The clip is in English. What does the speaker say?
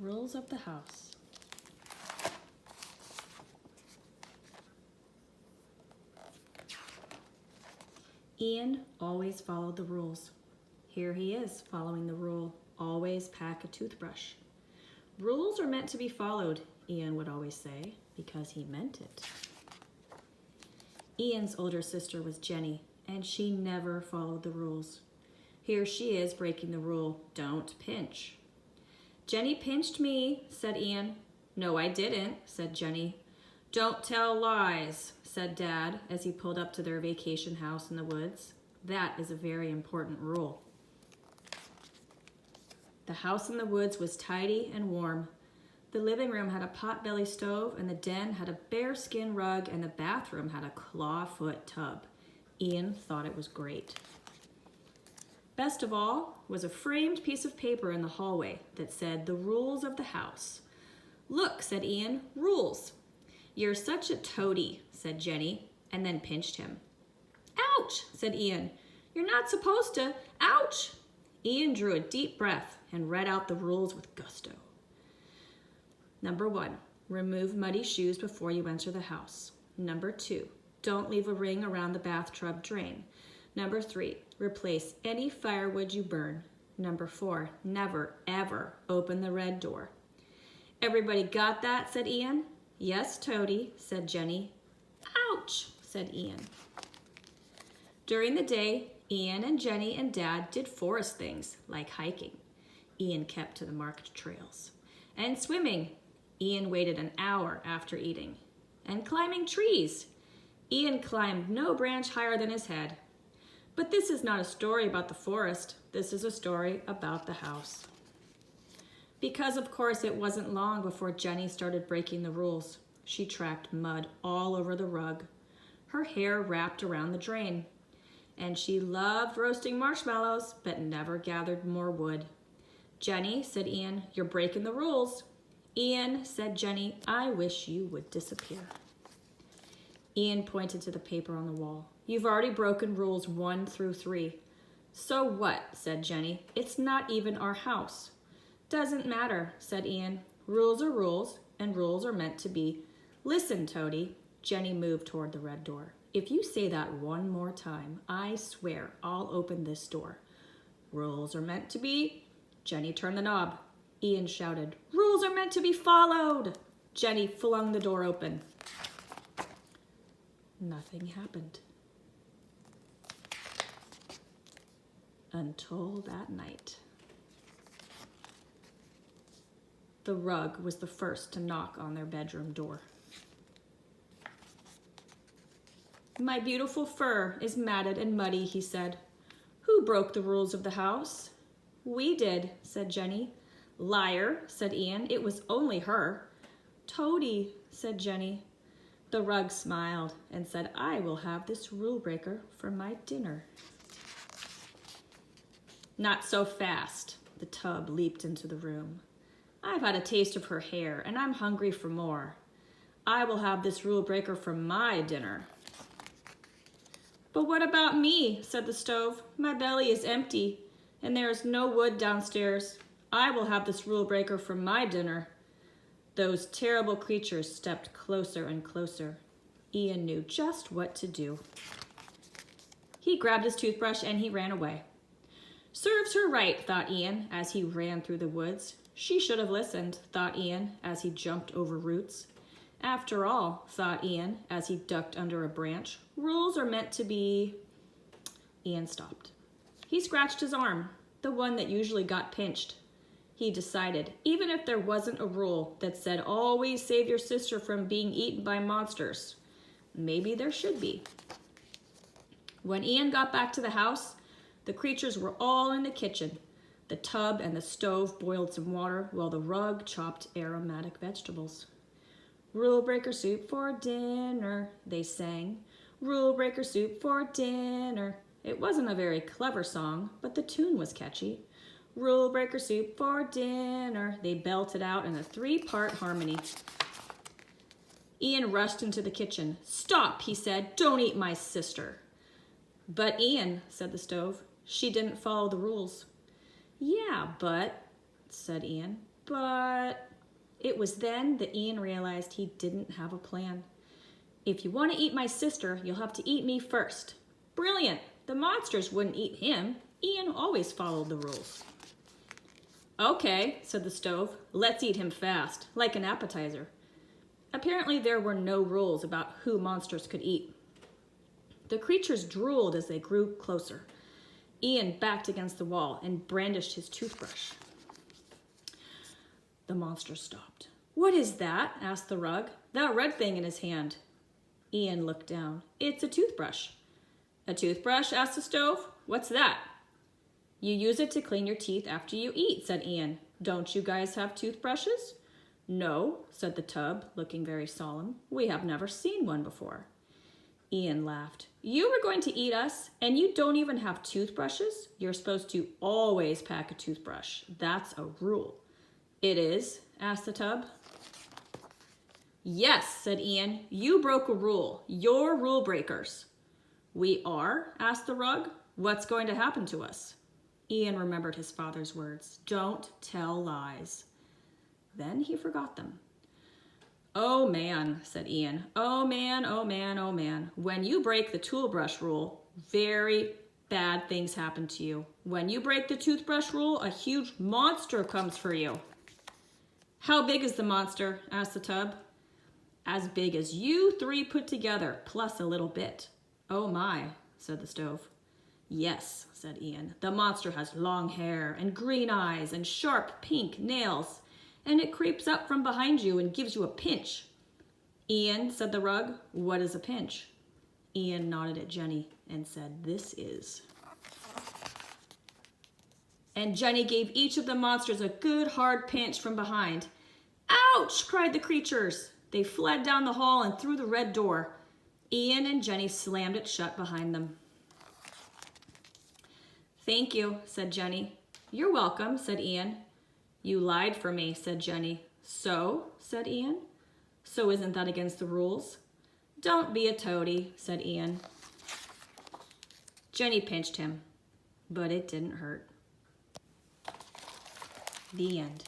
Rules of the house. Ian always followed the rules. Here he is following the rule, always pack a toothbrush. Rules are meant to be followed, Ian would always say, because he meant it. Ian's older sister was Jenny, and she never followed the rules. Here she is breaking the rule, don't pinch. Jenny pinched me, said Ian. No, I didn't, said Jenny. Don't tell lies, said Dad as he pulled up to their vacation house in the woods. That is a very important rule. The house in the woods was tidy and warm. The living room had a potbelly stove, and the den had a bearskin rug, and the bathroom had a clawfoot tub. Ian thought it was great. Best of all was a framed piece of paper in the hallway that said the rules of the house. Look, said Ian, rules. You're such a toady, said Jenny, and then pinched him. Ouch, said Ian. You're not supposed to. Ouch! Ian drew a deep breath and read out the rules with gusto. Number 1, remove muddy shoes before you enter the house. Number 2, don't leave a ring around the bathtub drain. Number 3, replace any firewood you burn. Number 4, never, ever open the red door. Everybody got that, said Ian. Yes, Toady, said Jenny. Ouch, said Ian. During the day, Ian and Jenny and Dad did forest things like hiking. Ian kept to the marked trails. And swimming. Ian waited an hour after eating. And climbing trees. Ian climbed no branch higher than his head. But this is not a story about the forest. This is a story about the house. Because, of course, it wasn't long before Jenny started breaking the rules. She tracked mud all over the rug. Her hair wrapped around the drain. And she loved roasting marshmallows, but never gathered more wood. Jenny, said Ian, you're breaking the rules. Ian, said Jenny, I wish you would disappear. Ian pointed to the paper on the wall. You've already broken rules 1 through 3. So what, said Jenny. It's not even our house. Doesn't matter, said Ian. Rules are rules, and rules are meant to be. Listen, Toady. Jenny moved toward the red door. If you say that one more time, I swear I'll open this door. Rules are meant to be. Jenny turned the knob. Ian shouted, rules are meant to be followed. Jenny flung the door open. Nothing happened. Until that night. The rug was the first to knock on their bedroom door. My beautiful fur is matted and muddy, he said. Who broke the rules of the house? We did, said Jenny. Liar, said Ian. It was only her. Toady, said Jenny. The rug smiled and said, I will have this rule breaker for my dinner. Not so fast. The tub leaped into the room. I've had a taste of her hair, and I'm hungry for more. I will have this rule breaker for my dinner. But what about me, said the stove. My belly is empty, and there is no wood downstairs. I will have this rule breaker for my dinner. Those terrible creatures stepped closer and closer. Ian knew just what to do. He grabbed his toothbrush and he ran away. Serves her right, thought Ian as he ran through the woods. She should have listened, thought Ian as he jumped over roots. After all, thought Ian as he ducked under a branch, rules are meant to be... Ian stopped. He scratched his arm, the one that usually got pinched. He decided, even if there wasn't a rule that said always save your sister from being eaten by monsters, maybe there should be. When Ian got back to the house, the creatures were all in the kitchen. The tub and the stove boiled some water while the rug chopped aromatic vegetables. Rule breaker soup for dinner, they sang. Rule breaker soup for dinner. It wasn't a very clever song, but the tune was catchy. Rule breaker soup for dinner, they belted out in a 3-part harmony. Ian rushed into the kitchen. Stop, he said, don't eat my sister. But Ian, said the stove, she didn't follow the rules. Yeah, but, said Ian, But it was then that Ian realized he didn't have a plan. If you want to eat my sister, you'll have to eat me first. Brilliant! The monsters wouldn't eat him. Ian always followed the rules. Okay, said the stove. Let's eat him fast, like an appetizer. Apparently there were no rules about who monsters could eat. The creatures drooled as they grew closer. Ian backed against the wall and brandished his toothbrush. The monster stopped. What is that? Asked the rug. That red thing in his hand. Ian looked down. It's a toothbrush. A toothbrush? Asked the stove. What's that? You use it to clean your teeth after you eat, said Ian. Don't you guys have toothbrushes? No, said the tub, looking very solemn. We have never seen one before. Ian laughed. You were going to eat us, and you don't even have toothbrushes? You're supposed to always pack a toothbrush. That's a rule. It is? Asked the tub. Yes, said Ian. You broke a rule. You're rule breakers. We are? Asked the rug. What's going to happen to us? Ian remembered his father's words. Don't tell lies. Then he forgot them. Oh man, said Ian. Oh man, oh man, oh man. When you break the toolbrush rule, very bad things happen to you. When you break the toothbrush rule, a huge monster comes for you. How big is the monster? Asked the tub. As big as you three put together, plus a little bit. Oh my, said the stove. Yes, said Ian. The monster has long hair and green eyes and sharp pink nails, and it creeps up from behind you and gives you a pinch. Ian, said the rug, what is a pinch? Ian nodded at Jenny and said, this is. And Jenny gave each of the monsters a good hard pinch from behind. Ouch! Cried the creatures. They fled down the hall and through the red door. Ian and Jenny slammed it shut behind them. Thank you, said Jenny. You're welcome, said Ian. You lied for me, said Jenny. So, said Ian. So isn't that against the rules? Don't be a toady, said Ian. Jenny pinched him, but it didn't hurt. The end.